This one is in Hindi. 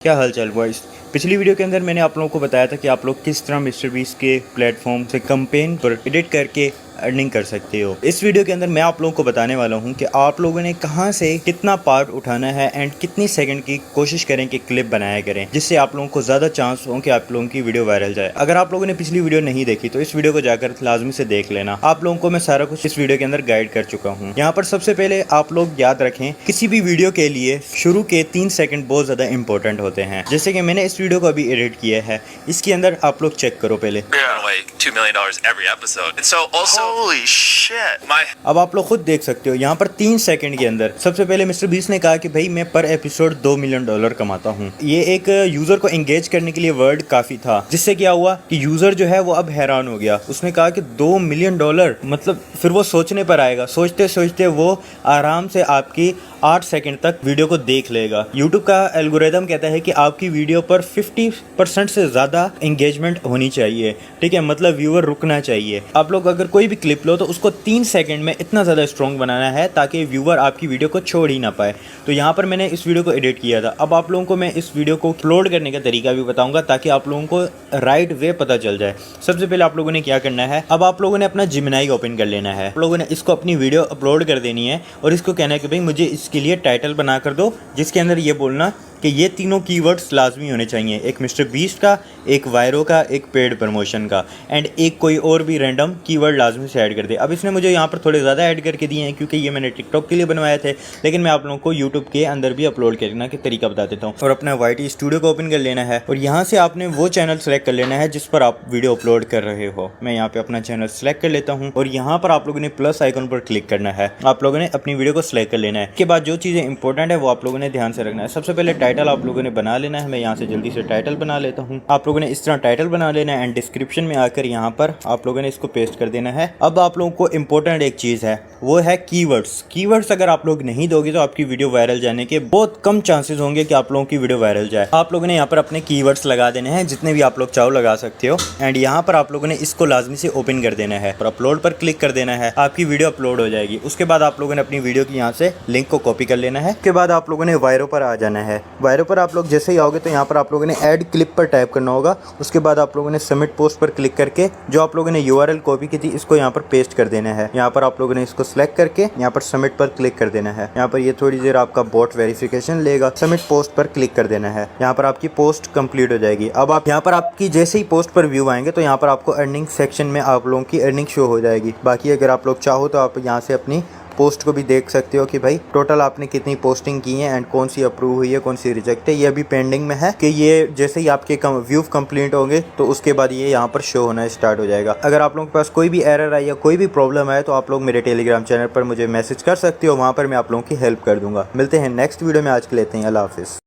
क्या हाल चाल बॉयज़। पिछली वीडियो के अंदर मैंने आप लोगों को बताया था कि आप लोग किस तरह मिस्टर बीस्ट के प्लेटफॉर्म से कैंपेन पर एडिट करके अर्निंग कर सकते हो। इस वीडियो के अंदर मैं आप लोगों को बताने वाला हूं कि आप लोगों ने कहां से कितना पार्ट उठाना है एंड कितनी सेकंड की कोशिश करें कि क्लिप बनाया करें, जिससे आप लोगों को ज़्यादा चांस हो कि आप लोगों की वीडियो वायरल जाए। अगर आप लोगों ने पिछली वीडियो नहीं देखी तो इस वीडियो को जाकर लाजमी से देख लेना। आप लोगों को मैं सारा कुछ इस वीडियो के अंदर गाइड कर चुका हूँ। यहाँ पर सबसे पहले आप लोग याद रखें, किसी भी वीडियो के लिए शुरू के 3 सेकंड बहुत ज़्यादा इंपॉर्टेंट होते हैं। जैसे कि मैंने इस वीडियो को अभी एडिट किया है, इसके अंदर आप लोग चेक करो पहले। $2 million every episode. And so also, holy shit, अब आप लोग खुद देख सकते हो यहाँ पर 3 सेकंड के अंदर सबसे पहले मिस्टर बीस्ट ने कहा कि भाई मैं पर एपिसोड $2 मिलियन कमाता हूँ। ये एक यूजर को एंगेज करने के लिए वर्ड काफी था, जिससे क्या हुआ कि यूजर जो है वो अब हैरान हो गया। उसने कहा कि $2 मिलियन, मतलब फिर वो सोचने पर आएगा। सोचते सोचते वो आराम से आपकी 8 सेकंड तक वीडियो को देख लेगा। यूट्यूब का एल्गोरिदम कहता है कि आपकी वीडियो पर 50% से ज़्यादा एंगेजमेंट होनी चाहिए, ठीक है, मतलब व्यूअर रुकना चाहिए। आप लोग अगर कोई भी क्लिप लो तो उसको 3 सेकंड में इतना ज़्यादा स्ट्रॉन्ग बनाना है ताकि व्यूअर आपकी वीडियो को छोड़ ही ना पाए। तो यहाँ पर मैंने इस वीडियो को एडिट किया था। अब आप लोगों को मैं इस वीडियो को अपलोड करने का तरीका भी बताऊँगा ताकि आप लोगों को राइट वे पता चल जाए। सबसे पहले आप लोगों ने क्या करना है, अब आप लोगों ने अपना जिमिनाई ओपन कर लेना है। आप लोगों ने इसको अपनी वीडियो अपलोड कर देनी है और इसको कहना है कि भाई मुझे इसके लिए टाइटल बना कर दो, जिसके अंदर ये बोलना कि ये तीनों कीवर्ड्स लाजमी होने चाहिए, एक मिस्टर बीस्ट का, एक वायरो का, एक पेड प्रमोशन का, एंड एक कोई और भी रैंडम कीवर्ड लाजमी से ऐड कर दे। अब इसने मुझे यहाँ पर थोड़े ज़्यादा ऐड करके दिए हैं क्योंकि ये मैंने टिकटॉक के लिए बनवाए थे, लेकिन मैं आप लोगों को यूट्यूब के अंदर भी अपलोड करने का तरीका बता देता हूँ। और अपना YT स्टूडियो को ओपन कर लेना है और यहाँ से आपने वो चैनल सेलेक्ट कर लेना है जिस पर आप वीडियो अपलोड कर रहे हो। मैं यहाँ पे अपना चैनल सेलेक्ट कर लेता हूँ और यहाँ पर आप लोगों ने प्लस आइकन पर क्लिक करना है। आप लोगों ने अपनी वीडियो को सिलेक्ट कर लेना है। इसके बाद जो चीज़ें इंपॉर्टेंट है वो आप लोगों ने ध्यान से रखना है। सबसे पहले टाइटल आप लोगों ने बना लेना है। मैं यहाँ से जल्दी से टाइटल बना लेता हूँ। आप लोगों ने इस तरह टाइटल बना लेना है एंड डिस्क्रिप्शन में आकर यहाँ पर आप लोगों ने इसको पेस्ट कर देना है। अब आप लोगों को इंपॉर्टेंट एक चीज़ है, वो है कीवर्ड्स। कीवर्ड्स अगर आप लोग नहीं दोगे तो आपकी वीडियो वायरल जाने के बहुत कम चांसेस होंगे कि आप लोगों की वीडियो वायरल जाए। आप लोगों ने यहाँ पर अपने कीवर्ड्स लगा देने हैं, जितने भी आप लोग चाहो लगा सकते हो। एंड यहाँ पर आप लोगों ने इसको लाजमी से ओपन कर देना है और अपलोड पर क्लिक कर देना है। आपकी वीडियो अपलोड हो जाएगी। उसके बाद आप लोगों ने अपनी वीडियो की यहाँ से लिंक को कॉपी कर लेना है। उसके बाद आप लोगों ने वायरो पर आ जाना है। वायरो पर आप लोग जैसे ही आओगे तो यहाँ पर आप लोगों ने ऐड क्लिप पर टाइप करना होगा। उसके बाद आप लोगों ने सबमिट पोस्ट पर क्लिक करके जो आप लोगों ने URL कॉपी की थी इसको यहाँ पर पेस्ट कर देना है। यहाँ पर आप लोगों ने इसको सिलेक्ट करके यहाँ पर सबमिट पर क्लिक कर देना है। यहाँ पर ये थोड़ी देर आपका बॉट वेरिफिकेशन लेगा। सबमिट पोस्ट पर क्लिक कर देना है। यहाँ पर आपकी पोस्ट कंप्लीट हो जाएगी। अब आप यहाँ पर आपकी जैसे ही पोस्ट पर व्यू आएंगे तो यहाँ पर आपको अर्निंग सेक्शन में आप लोगों की अर्निंग शो हो जाएगी। बाकी अगर आप लोग चाहो तो आप यहाँ से अपनी पोस्ट को भी देख सकते हो कि भाई टोटल आपने कितनी पोस्टिंग की है एंड कौन सी अप्रूव हुई है, कौन सी रिजेक्ट है। ये अभी पेंडिंग में है कि ये जैसे ही आपके व्यू कंप्लीट होंगे तो उसके बाद ये यहाँ पर शो होना स्टार्ट हो जाएगा। अगर आप लोगों के पास कोई भी एरर है या कोई भी प्रॉब्लम है तो आप लोग मेरे टेलीग्राम चैनल पर मुझे मैसेज कर सकते हो। वहाँ पर मैं आप लोगों की हेल्प कर दूंगा। मिलते हैं नेक्स्ट वीडियो में। आज के लेते हैं, अल्लाह हाफिज़।